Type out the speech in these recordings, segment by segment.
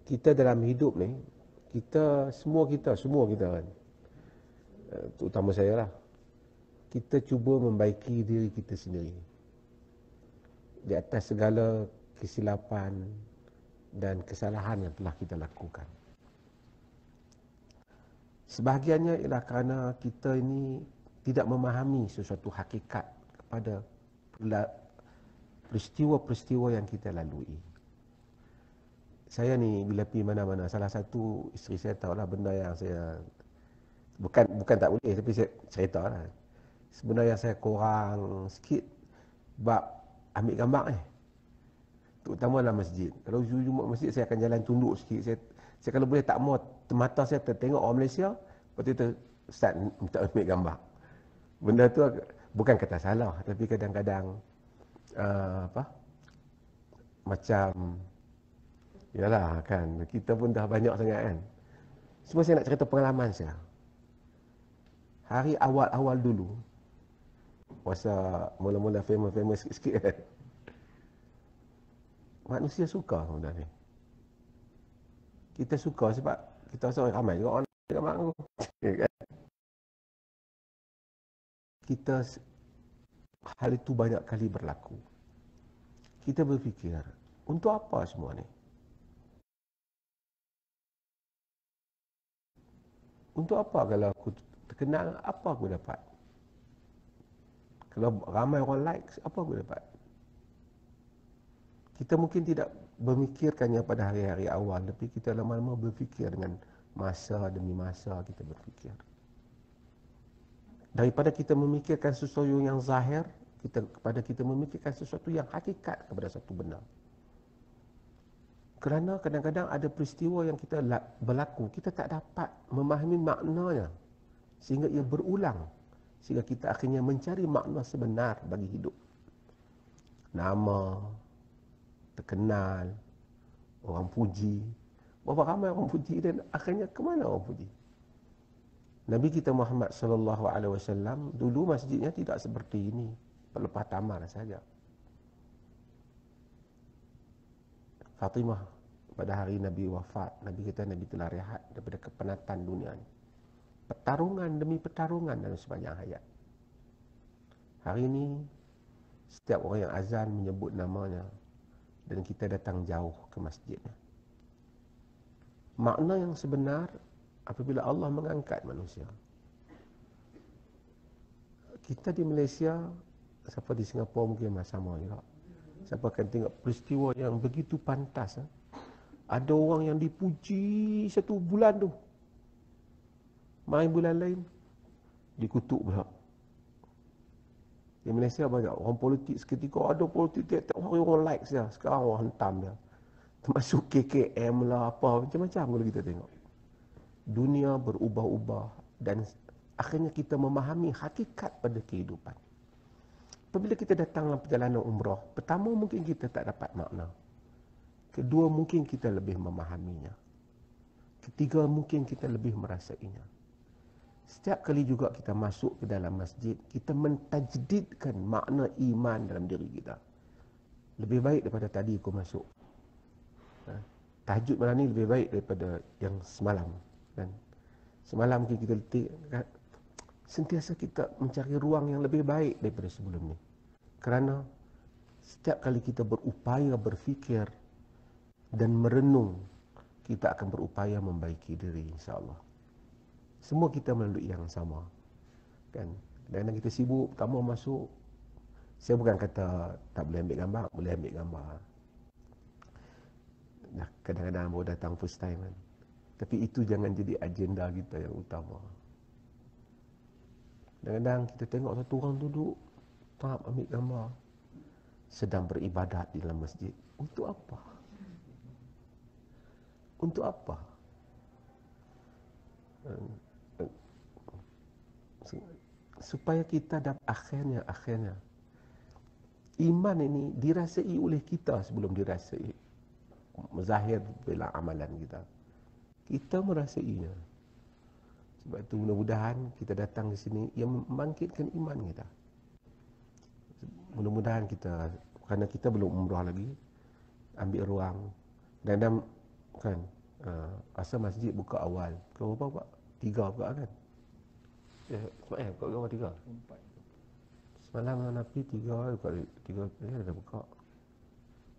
kita dalam hidup ni, semua kita kan, terutama saya lah, kita cuba membaiki diri kita sendiri di atas segala kesilapan dan kesalahan yang telah kita lakukan. Sebahagiannya ialah kerana kita ini tidak memahami sesuatu hakikat kepada peristiwa-peristiwa yang kita lalui. Saya ni bila pergi mana-mana, salah satu isteri saya tahulah benda yang saya bukan tak boleh, tapi saya cerita lah. Sebenarnya saya kurang sikit bab ambil gambar ni, terutama dalam masjid. Kalau Jumaat masjid, saya akan jalan tunduk sikit. Saya kalau boleh tak mau mata saya tengok orang Malaysia, lepas tu kita start minta ambil gambar. Benda tu bukan kata salah, tapi kadang-kadang macam yalah kan, kita pun dah banyak sangat kan. Semua saya nak cerita pengalaman saya. Hari awal-awal dulu, masa mula-mula famous sikit kan, manusia suka benda ni. Kita suka sebab kita rasa ramai juga orang nak gambar aku. Kita, hal itu banyak kali berlaku. Kita berfikir, untuk apa semua ni? Untuk apa kalau aku terkenal, apa aku dapat? Kalau ramai orang like, apa aku dapat? Kita mungkin tidak memikirkannya pada hari-hari awal, tapi kita lama-lama berfikir dengan masa demi masa kita berfikir. Daripada kita memikirkan sesuatu yang zahir, kepada kita memikirkan sesuatu yang hakikat kepada satu benda. Kerana kadang-kadang ada peristiwa yang kita berlaku, kita tak dapat memahami maknanya, sehingga ia berulang, sehingga kita akhirnya mencari makna sebenar bagi hidup. Nama, terkenal, orang puji. Berapa ramai orang puji dan akhirnya ke mana orang puji? Nabi kita Muhammad sallallahu alaihi wasallam dulu masjidnya tidak seperti ini, pelepah tamar saja. Fatimah pada hari Nabi wafat, Nabi kita Nabi telah rehat daripada kepenatan dunia ini. Pertarungan demi pertarungan dalam sepanjang hayat. Hari ini setiap orang yang azan menyebut namanya dan kita datang jauh ke masjidnya. Makna yang sebenar apabila Allah mengangkat manusia. Kita di Malaysia, siapa di Singapura mungkin sama juga. Siapa akan tengok peristiwa yang begitu pantas. Ada orang yang dipuji satu bulan tu, main bulan lain dikutuk pula. Di Malaysia banyak orang politik, seketika ada politik tiap-tiap hari orang like dia, sekarang orang hentam dia. Termasuk KKM lah, apa macam-macam kalau kita tengok. Dunia berubah-ubah dan akhirnya kita memahami hakikat pada kehidupan. Apabila kita datang dalam perjalanan umrah, pertama mungkin kita tak dapat makna. Kedua mungkin kita lebih memahaminya. Ketiga mungkin kita lebih merasainya. Setiap kali juga kita masuk ke dalam masjid, kita mentajdidkan makna iman dalam diri kita. Lebih baik daripada tadi aku masuk. Tahajud malam ni lebih baik daripada yang semalam. Dan semalam mungkin kita letih, sentiasa kita mencari ruang yang lebih baik daripada sebelum ni. Kerana setiap kali kita berupaya berfikir dan merenung, kita akan berupaya membaiki diri, insya-Allah. Semua kita melalui yang sama. Kan? Kadang-kadang kita sibuk, pertama masuk. Saya bukan kata tak boleh ambil gambar, boleh ambil gambar. Dah kadang-kadang baru datang first time kan. Tapi itu jangan jadi agenda kita yang utama. Kadang-kadang kita tengok satu orang duduk, tak ambil gambar, sedang beribadat di dalam masjid. Untuk apa? Untuk apa? Supaya kita dapat akhirnya iman ini dirasai oleh kita sebelum dirasai zahir bila amalan kita. Kita merasainya. Sebab itu mudah-mudahan kita datang ke sini yang membangkitkan iman kita. Mudah-mudahan kita, kerana kita belum umrah lagi, ambil ruang dan kan Asal masjid buka awal. Kau berapa Pak? 3 buka kan? Kau berapa 3? 4. Semalam dengan Nabi 3 buka 3 dah buka.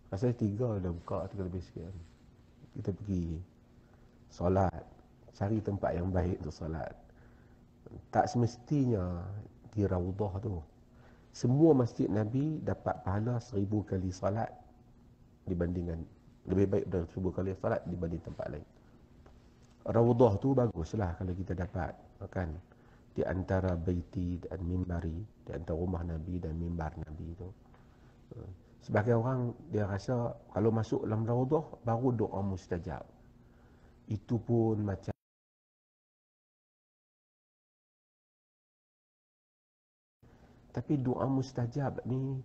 Rasanya 3 dah buka, 3 lebih sikit kan. Kita pergi solat, cari tempat yang baik untuk solat. Tak semestinya di Raudhah tu. Semua masjid Nabi dapat pahala 1000 kali solat dibandingkan, lebih baik dari 1000 kali solat dibanding tempat lain. Raudhah tu baguslah kalau kita dapat, kan, di antara baiti dan mimbari, di antara rumah Nabi dan mimbar Nabi tu. Sebagai orang dia rasa kalau masuk dalam Raudhah baru doa mustajab. Itu pun macam tapi doa mustajab ni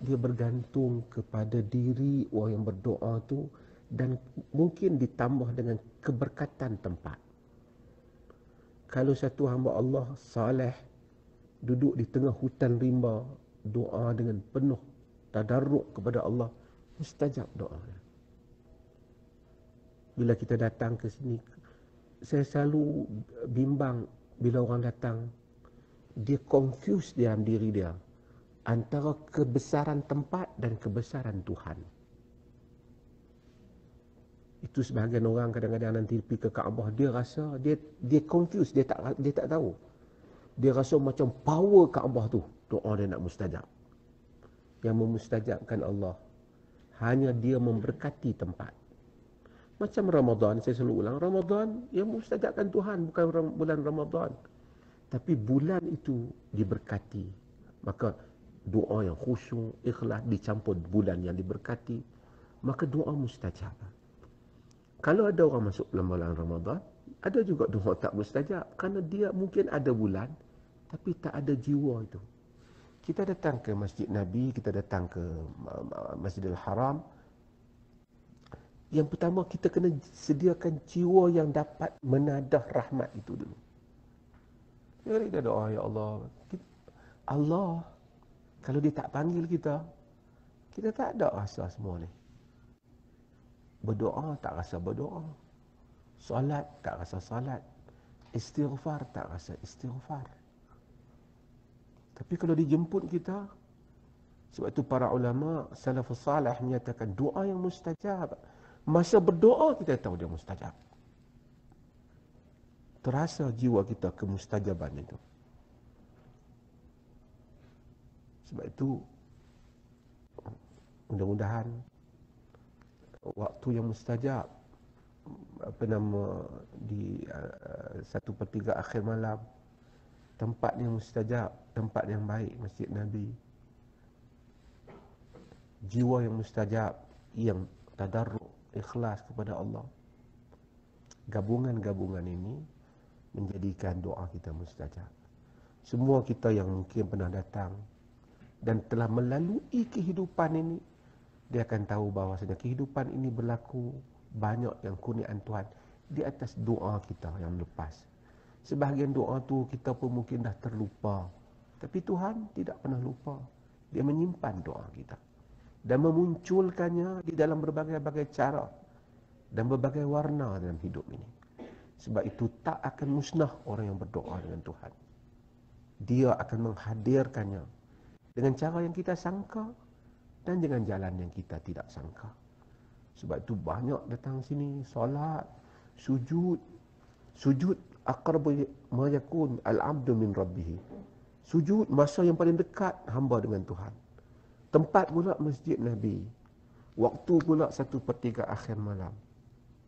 dia bergantung kepada diri orang yang berdoa tu dan mungkin ditambah dengan keberkatan tempat. Kalau satu hamba Allah saleh duduk di tengah hutan rimba, doa dengan penuh tadarruk kepada Allah, mustajab doa. Bila kita datang ke sini, saya selalu bimbang bila orang datang, dia confuse dalam diri dia antara kebesaran tempat dan kebesaran Tuhan. Itu sebahagian orang kadang-kadang nanti pergi ke Kaabah, dia rasa dia confuse, dia tak tahu. Dia rasa macam power Kaabah tu, doa dia nak mustajab. Yang memustajabkan Allah hanya dia memberkati tempat. Macam Ramadan, saya selalu ulang, Ramadan yang mustajabkan Tuhan bukan bulan Ramadan. Tapi bulan itu diberkati. Maka doa yang khusyuk, ikhlas dicampur bulan yang diberkati, maka doa mustajab. Kalau ada orang masuk dalam bulan Ramadan, ada juga doa tak mustajab. Kerana dia mungkin ada bulan, tapi tak ada jiwa itu. Kita datang ke Masjid Nabi, kita datang ke Masjidil Haram. Yang pertama, kita kena sediakan jiwa yang dapat menadah rahmat itu dulu. Mari kita doa, ya Allah. Allah, kalau dia tak panggil kita, kita tak ada rasa semua ni. Berdoa tak rasa berdoa. Solat tak rasa solat. Istighfar tak rasa istighfar. Tapi kalau dijemput kita, sebab itu para ulama salafus salih menyatakan doa yang mustajab. Masa berdoa kita tahu dia mustajab. Terasa jiwa kita kemustajaban itu. Sebab itu mudah-mudahan waktu yang mustajab, di 1/3 akhir malam, tempat yang mustajab, tempat yang baik, Masjid Nabi, jiwa yang mustajab, yang tadarruk, ikhlas kepada Allah. Gabungan-gabungan ini menjadikan doa kita mustajab. Semua kita yang mungkin pernah datang dan telah melalui kehidupan ini, dia akan tahu bahawasanya kehidupan ini berlaku banyak yang kurniaan Tuhan di atas doa kita yang lepas. Sebahagian doa tu kita pun mungkin dah terlupa. Tapi Tuhan tidak pernah lupa. Dia menyimpan doa kita dan memunculkannya di dalam berbagai-bagai cara dan berbagai warna dalam hidup ini. Sebab itu tak akan musnah orang yang berdoa dengan Tuhan. Dia akan menghadirkannya dengan cara yang kita sangka dan dengan jalan yang kita tidak sangka. Sebab itu banyak datang sini, solat, sujud. Sujud aqrabu ma yakun al-'abdu min rabbih. Sujud masa yang paling dekat hamba dengan Tuhan. Tempat pula Masjid Nabi. Waktu pula 1/3 akhir malam.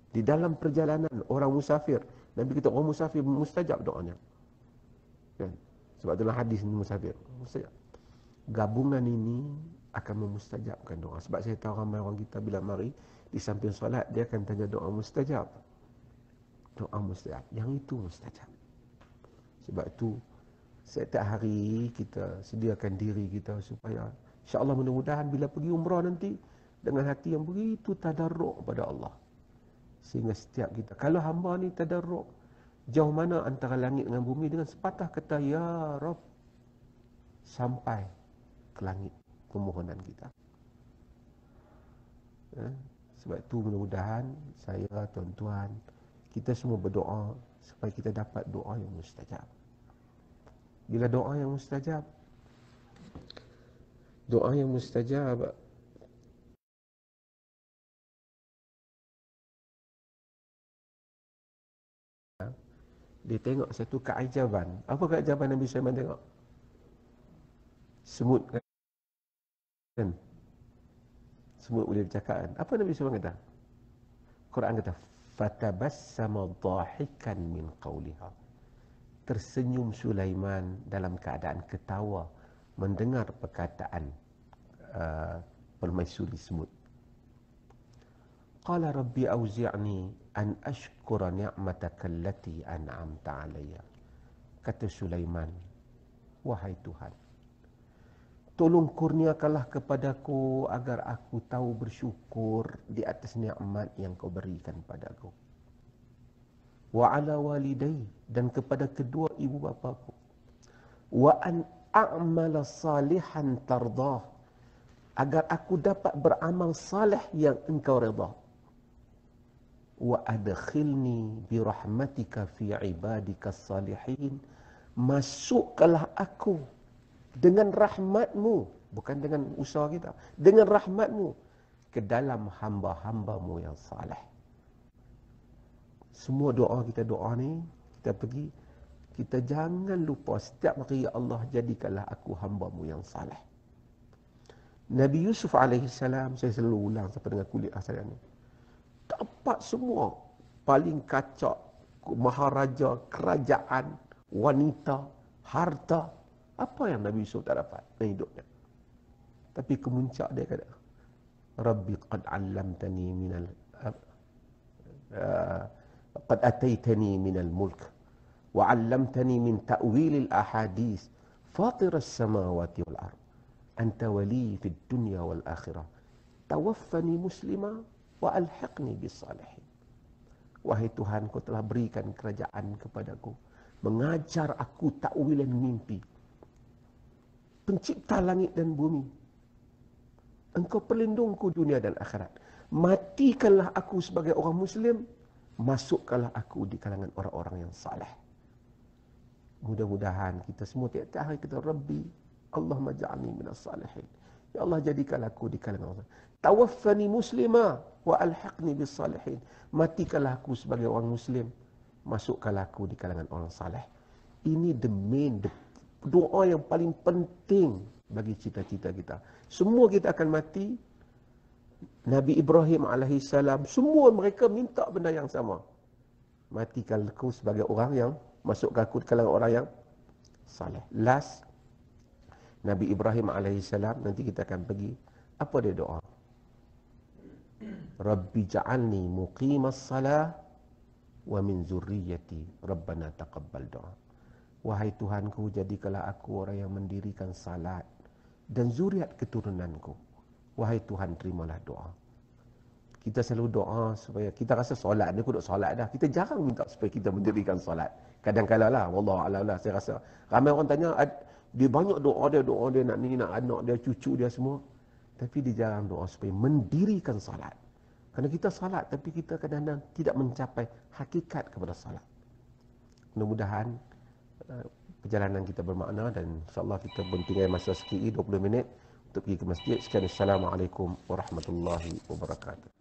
Di dalam perjalanan orang musafir, Nabi kata orang musafir mustajab doanya. Kan? Sebab itulah hadis musafir. Mustajab. Gabungan ini akan memustajabkan doa. Sebab saya tahu ramai orang kita bila mari di samping solat, dia akan tanya doa mustajab. Doa mustajab. Yang itu mustajab. Sebab itu setiap hari kita sediakan diri kita supaya insya-Allah mudah-mudahan bila pergi umrah nanti dengan hati yang begitu tadarruk kepada Allah. Sehingga setiap kita, kalau hamba ni tadarruk, jauh mana antara langit dengan bumi, dengan sepatah kata ya Rabb sampai ke langit permohonan kita. Sebab itu mudah-mudahan saya, tuan-tuan, kita semua berdoa supaya kita dapat doa yang mustajab. Bila doa yang mustajab, dia tengok satu keajaban. Apa keajaban Nabi Sulaiman tengok? Semut kan? Semut boleh bercakap kan? Apa Nabi Sulaiman kata? Quran kata, fatabassama dhahikan min qawliha. Tersenyum Sulaiman dalam keadaan ketawa mendengar perkataan permaisuri semut. Qala rabbi auzi'ni an ashkura ni'mataka allati an'amta alayya. Kata Sulaiman, wahai Tuhan, tolong kurniakanlah kepadaku agar aku tahu bersyukur di atas nikmat yang kau berikan padaku. Wa ala walidai, dan kepada kedua ibu bapaku. Wa an a'mala salihan tardah, agar aku dapat beramal salih yang engkau redha. Wa adkhilni bi rahmatika fi ibadika salihin, masukkanlah aku dengan rahmatmu, bukan dengan usaha kita, dengan rahmatmu ke dalam hamba-hambamu yang salih. Semua doa kita doa ni, kita pergi, kita jangan lupa setiap hari, ya Allah, jadikanlah aku hambamu yang salih. Nabi Yusuf alaihissalam, saya selalu ulang sampai dengan kuliah saya ni, dapat semua, paling kacak, maharaja, kerajaan, wanita, harta. Apa yang Nabi Yusuf tak dapat dalam hidupnya? Tapi kemuncak dia kata, Rabbi qad 'allamtani minal qad ataitani minal mulk wa 'allamtani min ta'wilil ahadits fatir as-samawati wal ard anta wali fid dunya wal akhirah tawaffani muslima wa alhiqni bis salihin. Wahai Tuhan, kau telah berikan kerajaan kepadaku, mengajar aku takwilan mimpi, pencipta langit dan bumi. Engkau pelindungku dunia dan akhirat. Matikanlah aku sebagai orang Muslim, masukkanlah aku di kalangan orang-orang yang saleh. Mudah-mudahan kita semua tiap-tiap hari kita, Rabbi, Allahumma ja'alni minas salihin. Ya Allah, jadikanlah aku di kalangan orang. Tawaffani muslima wa alhiqni bis salihin. Matikanlah aku sebagai orang Muslim, masukkanlah aku di kalangan orang saleh. Ini the main, doa yang paling penting bagi cita-cita kita. Semua kita akan mati. Nabi Ibrahim alaihissalam, semua mereka minta benda yang sama. Matikan aku sebagai orang yang, masukkan aku di kalangan orang yang saleh. Last, Nabi Ibrahim alaihissalam, nanti kita akan pergi, apa dia doa? Rabbi ja'alni muqimas salah wa min zurriyyati rabbana taqabbal doa. Wahai Tuhanku, jadikanlah aku orang yang mendirikan salat dan zuriat keturunanku. Wahai Tuhan, terimalah doa. Kita selalu doa supaya, kita rasa solat ni, aku duduk solat dah. Kita jarang minta supaya kita mendirikan solat. Kadang-kadang lah, wallahualam lah, saya rasa. Ramai orang tanya, dia banyak doa dia nak ni, nak anak dia, cucu dia semua. Tapi dia jarang doa supaya mendirikan salat. Kerana kita salat, tapi kita kadang-kadang tidak mencapai hakikat kepada salat. Mudah-mudahan perjalanan kita bermakna, dan insyaAllah kita pun tinggal masa sikit 20 minit untuk pergi ke masjid. Sekian, Assalamualaikum warahmatullahi wabarakatuh.